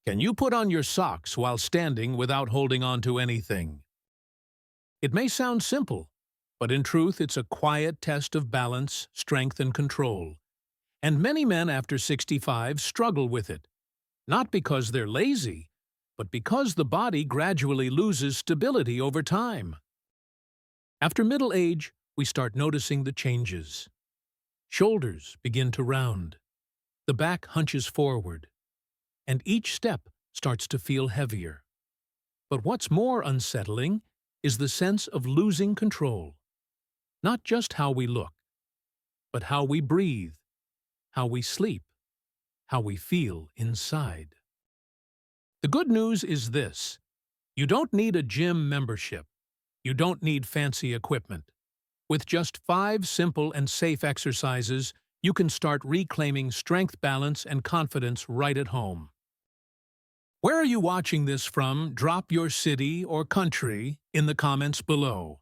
Can you put on your socks while standing without holding on to anything? It may sound simple, but in truth it's a quiet test of balance, strength, and control. And many men after 65 struggle with it, not because they're lazy, but because the body gradually loses stability over time. After middle age, we start noticing the changes. Shoulders begin to round, the back hunches forward, and each step starts to feel heavier. But what's more unsettling is the sense of losing control. Not just how we look, but how we breathe, how we sleep, how we feel inside. The good news is this: you don't need a gym membership. You don't need fancy equipment. With just 5 simple and safe exercises, you can start reclaiming strength, balance, and confidence right at home. Where are you watching this from? Drop your city or country in the comments below.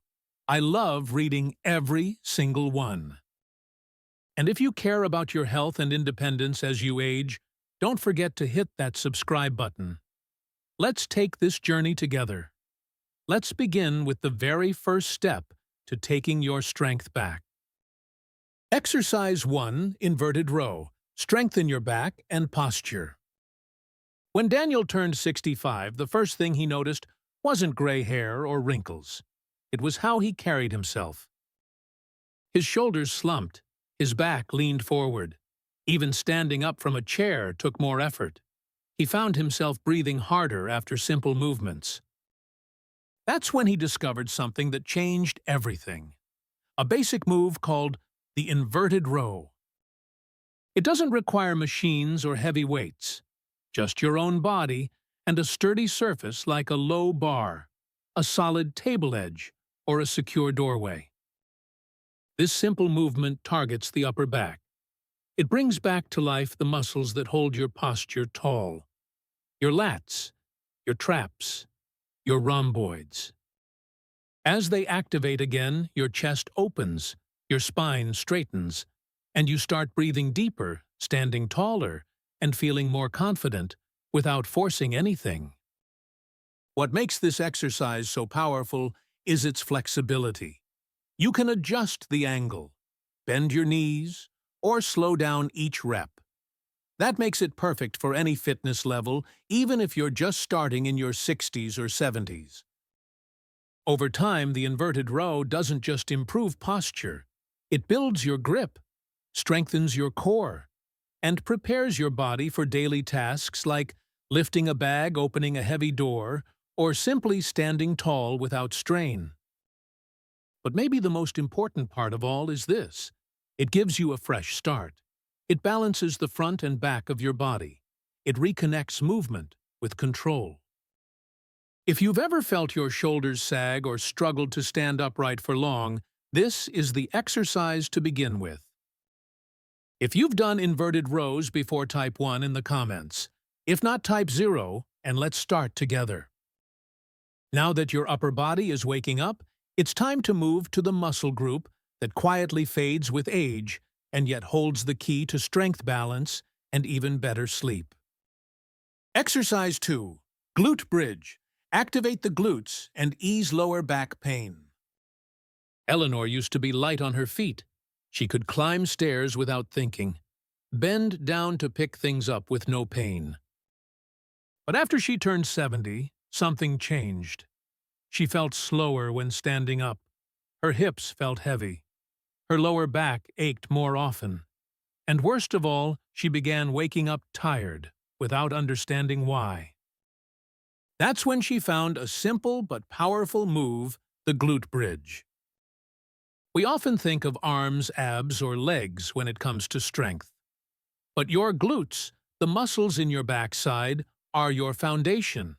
I love reading every single one. And if you care about your health and independence as you age, don't forget to hit that subscribe button. Let's take this journey together. Let's begin with the very first step to taking your strength back. Exercise 1, inverted row. Strengthen your back and posture. When Daniel turned 65, the first thing he noticed wasn't gray hair or wrinkles. It was how he carried himself. His shoulders slumped, his back leaned forward. Even standing up from a chair took more effort. He found himself breathing harder after simple movements. That's when he discovered something that changed everything. A basic move called the inverted row. It doesn't require machines or heavy weights. Just your own body and a sturdy surface like a low bar, a solid table edge, or a secure doorway. This simple movement targets the upper back. It brings back to life the muscles that hold your posture tall. Your lats, your traps, your rhomboids. As they activate again, your chest opens, your spine straightens, and you start breathing deeper, standing taller, and feeling more confident without forcing anything. What makes this exercise so powerful is its flexibility. You can adjust the angle, bend your knees, or slow down each rep. That makes it perfect for any fitness level, even if you're just starting in your 60s or 70s. Over time, the inverted row doesn't just improve posture. It builds your grip, strengthens your core, and prepares your body for daily tasks like lifting a bag, opening a heavy door, or simply standing tall without strain. But maybe the most important part of all is this: it gives you a fresh start. It balances the front and back of your body. It reconnects movement with control. If you've ever felt your shoulders sag or struggled to stand upright for long, this is the exercise to begin with. If you've done inverted rows before type 1 in the comments. If not, type 0, and let's start together. Now that your upper body is waking up, it's time to move to the muscle group that quietly fades with age and yet holds the key to strength, balance, and even better sleep. Exercise 2. Glute bridge. Activate the glutes and ease lower back pain. Eleanor used to be light on her feet. She could climb stairs without thinking, bend down to pick things up with no pain. But after she turned 70, something changed. She felt slower when standing up. Her hips felt heavy. Her lower back ached more often. And worst of all, she began waking up tired, without understanding why. That's when she found a simple but powerful move, the glute bridge. We often think of arms, abs, or legs when it comes to strength. But your glutes, the muscles in your backside, are your foundation.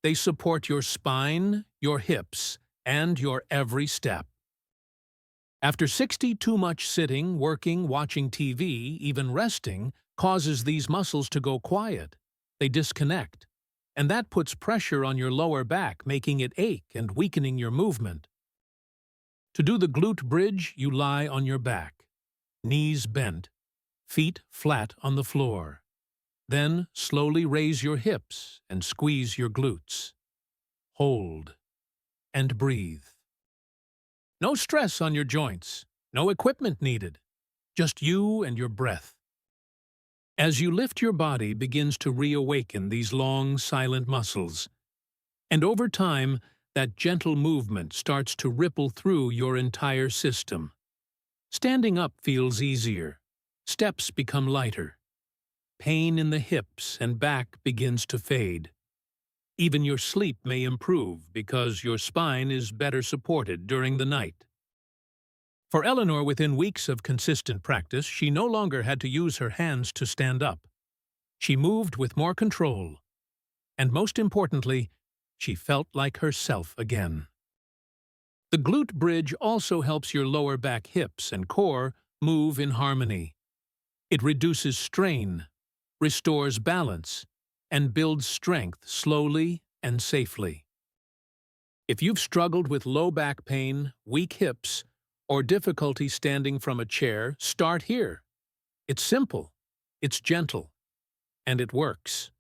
They support your spine, your hips, and your every step. After 60, too much sitting, working, watching TV, even resting, causes these muscles to go quiet. They disconnect. And that puts pressure on your lower back, making it ache and weakening your movement. To do the glute bridge, you lie on your back, knees bent, feet flat on the floor. Then slowly raise your hips and squeeze your glutes. Hold and breathe. No stress on your joints, no equipment needed, just you and your breath. As you lift, your body begins to reawaken these long, silent muscles, and over time, that gentle movement starts to ripple through your entire system. Standing up feels easier, steps become lighter, pain in the hips and back begins to fade. Even your sleep may improve because your spine is better supported during the night. For Eleanor, within weeks of consistent practice, she no longer had to use her hands to stand up. She moved with more control, and most importantly, she felt like herself again. The glute bridge also helps your lower back, hips, and core move in harmony. It reduces strain, restores balance, and builds strength slowly and safely. If you've struggled with low back pain, weak hips, or difficulty standing from a chair, start here. It's simple, it's gentle, and it works.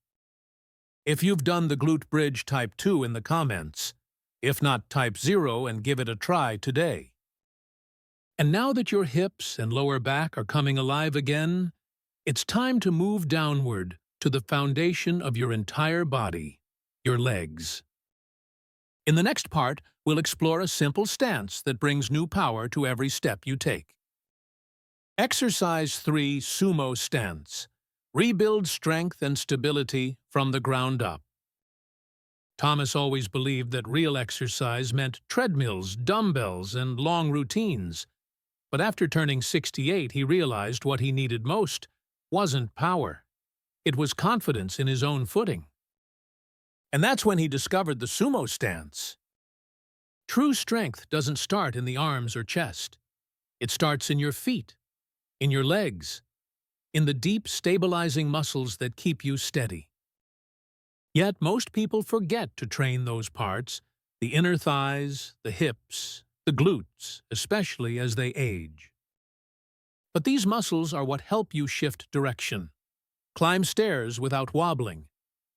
If you've done the glute bridge type 2 in the comments, if not type 0 and give it a try today. And now that your hips and lower back are coming alive again, it's time to move downward to the foundation of your entire body, your legs. In the next part, we'll explore a simple stance that brings new power to every step you take. Exercise 3, Sumo Stance. Rebuild strength and stability from the ground up. Thomas always believed that real exercise meant treadmills, dumbbells, and long routines. But after turning 68, he realized what he needed most wasn't power. It was confidence in his own footing. And that's when he discovered the sumo stance. True strength doesn't start in the arms or chest. It starts in your feet, in your legs, in the deep, stabilizing muscles that keep you steady. Yet most people forget to train those parts, the inner thighs, the hips, the glutes, especially as they age. But these muscles are what help you shift direction, climb stairs without wobbling,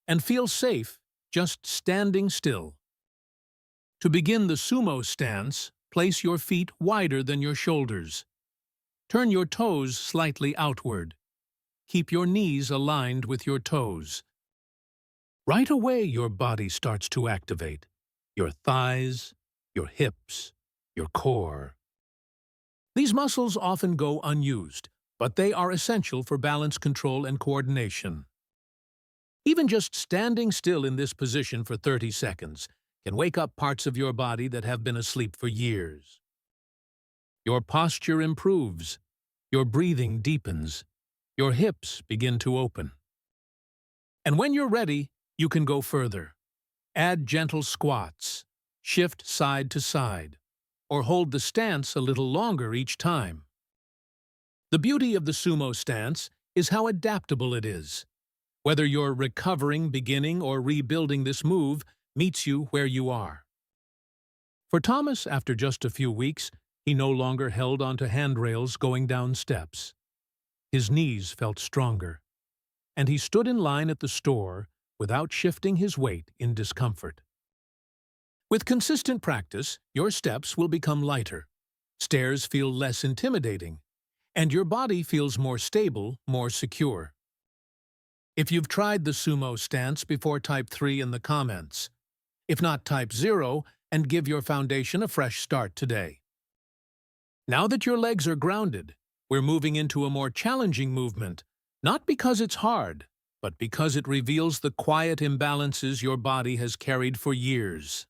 and feel safe just standing still. To begin the sumo stance, place your feet wider than your shoulders. Turn your toes slightly outward. Keep your knees aligned with your toes. Right away, your body starts to activate. Your thighs, your hips, your core. These muscles often go unused, but they are essential for balance control and coordination. Even just standing still in this position for 30 seconds can wake up parts of your body that have been asleep for years. Your posture improves, your breathing deepens, your hips begin to open. And when you're ready, you can go further. Add gentle squats, shift side to side, or hold the stance a little longer each time. The beauty of the sumo stance is how adaptable it is. Whether you're recovering, beginning, or rebuilding, this move meets you where you are. For Thomas, after just a few weeks, he no longer held onto handrails going down steps. His knees felt stronger, and he stood in line at the store without shifting his weight in discomfort. With consistent practice, your steps will become lighter, stairs feel less intimidating, and your body feels more stable, more secure. If you've tried the sumo stance before, type 3 in the comments. If not, type 0 and give your foundation a fresh start today. Now that your legs are grounded, we're moving into a more challenging movement, not because it's hard, but because it reveals the quiet imbalances your body has carried for years.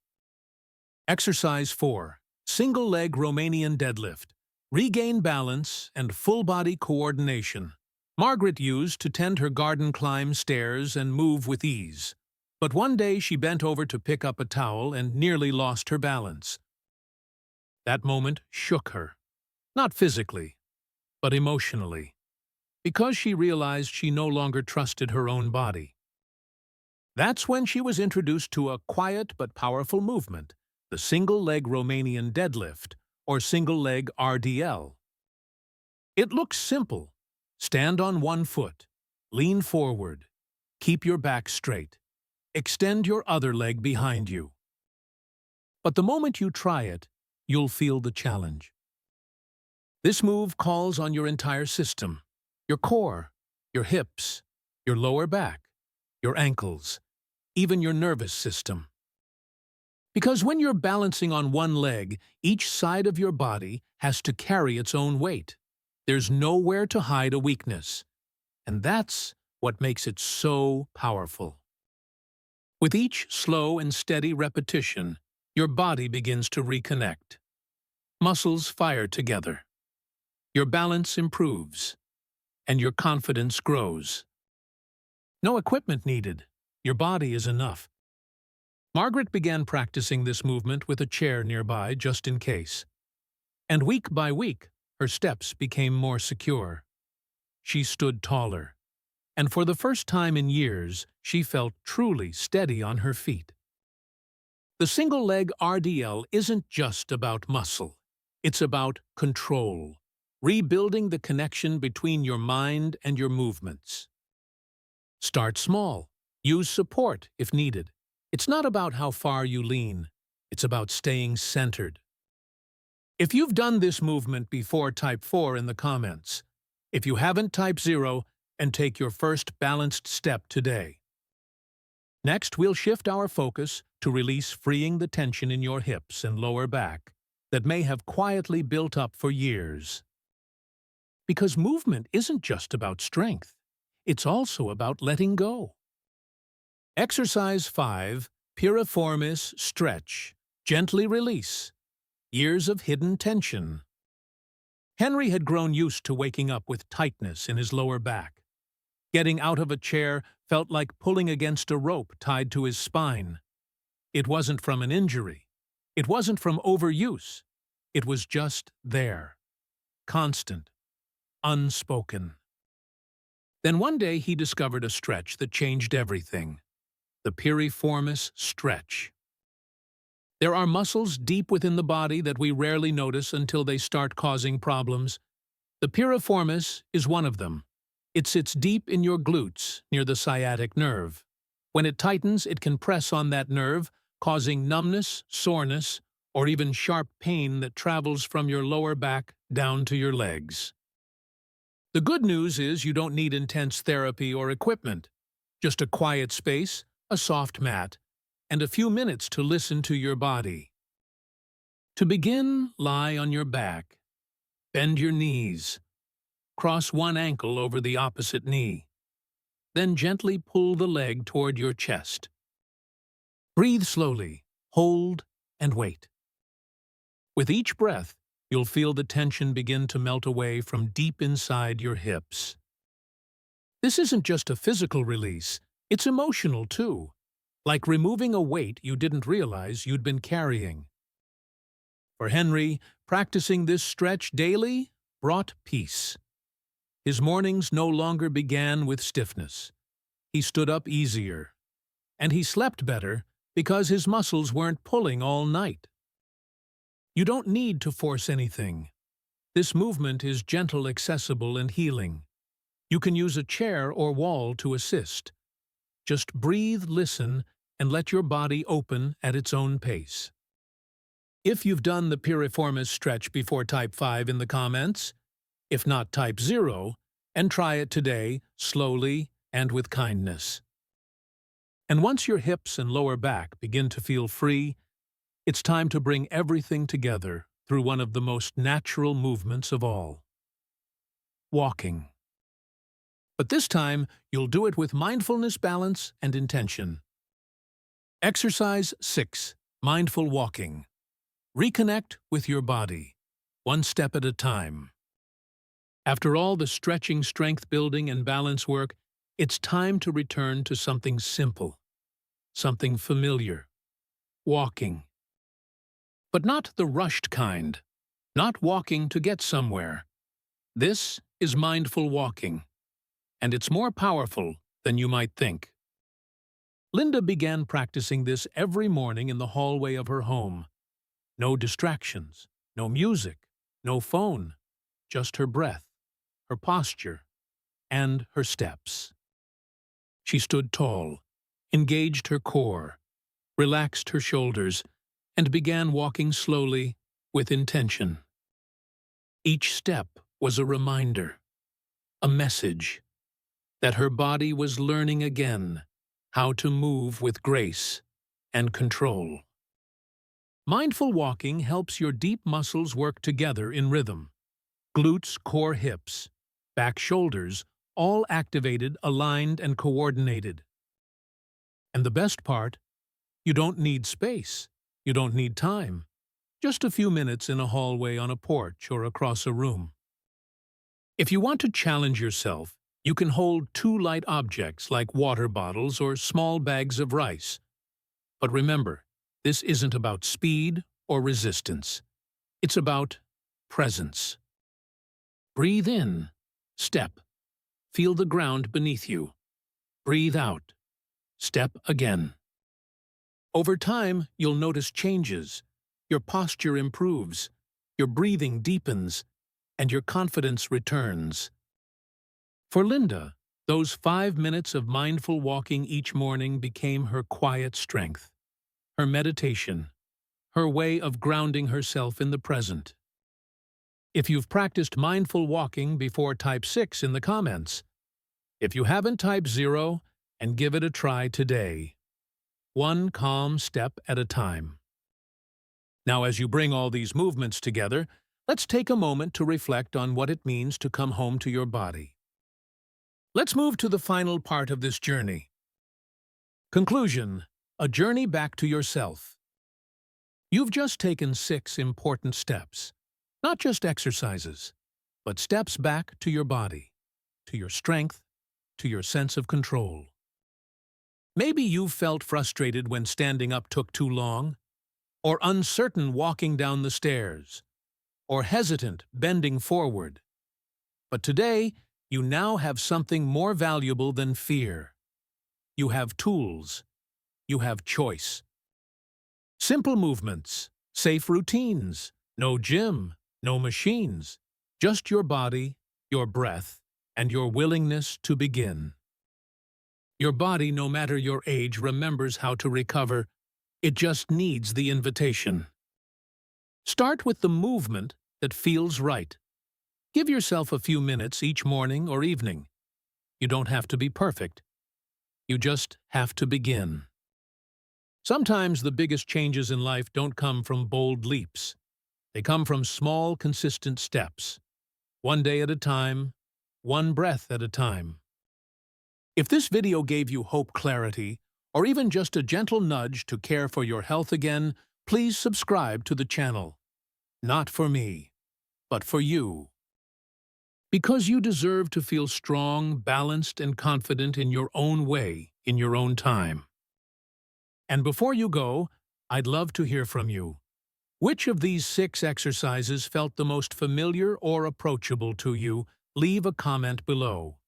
Exercise 4. Single leg Romanian deadlift. Regain balance and full body coordination. Margaret used to tend her garden, climb stairs, and move with ease. But one day she bent over to pick up a towel and nearly lost her balance. That moment shook her, not physically, but emotionally, because she realized she no longer trusted her own body. That's when she was introduced to a quiet but powerful movement, the single-leg Romanian deadlift, or single-leg RDL. It looks simple. Stand on one foot, lean forward, Keep your back straight. Extend your other leg behind you. But the moment you try it, you'll feel the challenge. This move calls on your entire system, your core, your hips, your lower back, your ankles, even your nervous system. Because when you're balancing on one leg, each side of your body has to carry its own weight. There's nowhere to hide a weakness. And that's what makes it so powerful. With each slow and steady repetition, your body begins to reconnect. Muscles fire together. Your balance improves, and your confidence grows. No equipment needed. Your body is enough. Margaret began practicing this movement with a chair nearby just in case. And week by week, her steps became more secure. She stood taller, and for the first time in years, she felt truly steady on her feet. The single-leg RDL isn't just about muscle. It's about control, rebuilding the connection between your mind and your movements. Start small. Use support if needed. It's not about how far you lean. It's about staying centered. If you've done this movement before, type 4 in the comments. If you haven't, type 0 and take your first balanced step today. Next, we'll shift our focus to release freeing the tension in your hips and lower back that may have quietly built up for years. Because movement isn't just about strength. It's also about letting go. Exercise 5, Piriformis stretch. Gently release. Years of hidden tension. Henry had grown used to waking up with tightness in his lower back. Getting out of a chair felt like pulling against a rope tied to his spine. It wasn't from an injury. It wasn't from overuse. It was just there. Constant. Unspoken. Then one day he discovered a stretch that changed everything. The Piriformis stretch. There are muscles deep within the body that we rarely notice until they start causing problems. The piriformis is one of them. It sits deep in your glutes, near the sciatic nerve. When it tightens, it can press on that nerve, causing numbness, soreness, or even sharp pain that travels from your lower back down to your legs. The good news is you don't need intense therapy or equipment. Just a quiet space, a soft mat, and a few minutes to listen to your body. To begin, lie on your back. Bend your knees. Cross one ankle over the opposite knee. Then gently pull the leg toward your chest. Breathe slowly, hold, and wait. With each breath, you'll feel the tension begin to melt away from deep inside your hips. This isn't just a physical release, it's emotional too. Like removing a weight you didn't realize you'd been carrying. For Henry, practicing this stretch daily brought peace. His mornings no longer began with stiffness. He stood up easier. And he slept better because his muscles weren't pulling all night. You don't need to force anything. This movement is gentle, accessible, and healing. You can use a chair or wall to assist. Just breathe, listen, and let your body open at its own pace. If you've done the Piriformis stretch before, type 5 in the comments. If not, type 0, and try it today, slowly and with kindness. And once your hips and lower back begin to feel free, it's time to bring everything together through one of the most natural movements of all. Walking. But this time, you'll do it with mindfulness, balance, and intention. Exercise 6, Mindful Walking. Reconnect with your body, one step at a time. After all the stretching, strength building, and balance work, it's time to return to something simple, something familiar. Walking. But not the rushed kind, not walking to get somewhere. This is mindful walking, and it's more powerful than you might think. Linda began practicing this every morning in the hallway of her home. No distractions, no music, no phone, just her breath, her posture, and her steps. She stood tall, engaged her core, relaxed her shoulders, and began walking slowly with intention. Each step was a reminder, a message, that her body was learning again how to move with grace and control. Mindful walking helps your deep muscles work together in rhythm. Glutes, core, hips, back, shoulders, all activated, aligned, and coordinated. And the best part, you don't need space. You don't need time. Just a few minutes in a hallway, on a porch, or across a room. If you want to challenge yourself, you can hold 2 light objects like water bottles or small bags of rice. But remember, this isn't about speed or resistance. It's about presence. Breathe in, step. Feel the ground beneath you. Breathe out, step again. Over time, you'll notice changes. Your posture improves, your breathing deepens, and your confidence returns. For Linda, those 5 minutes of mindful walking each morning became her quiet strength, her meditation, her way of grounding herself in the present. If you've practiced mindful walking before, type 6 in the comments. If you haven't, type 0 and give it a try today. 1 calm step at a time. Now, as you bring all these movements together, let's take a moment to reflect on what it means to come home to your body. Let's move to the final part of this journey. Conclusion: a journey back to yourself. You've just taken 6 important steps, not just exercises, but steps back to your body, to your strength, to your sense of control. Maybe you've felt frustrated when standing up took too long, or uncertain walking down the stairs, or hesitant bending forward. But today, you now have something more valuable than fear. You have tools. You have choice. Simple movements, safe routines, no gym, no machines, just your body, your breath, and your willingness to begin. Your body, no matter your age, remembers how to recover. It just needs the invitation. Start with the movement that feels right. Give yourself a few minutes each morning or evening. You don't have to be perfect. You just have to begin. Sometimes the biggest changes in life don't come from bold leaps. They come from small, consistent steps. 1 day at a time, 1 breath at a time. If this video gave you hope, clarity, or even just a gentle nudge to care for your health again, please subscribe to the channel. Not for me, but for you. Because you deserve to feel strong, balanced, and confident in your own way, in your own time. And before you go, I'd love to hear from you. Which of these 6 exercises felt the most familiar or approachable to you? Leave a comment below.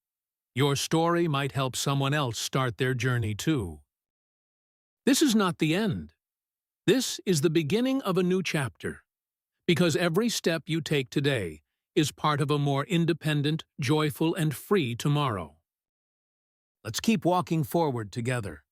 Your story might help someone else start their journey too. This is not the end. This is the beginning of a new chapter. Because every step you take today is part of a more independent, joyful, and free tomorrow. Let's keep walking forward together.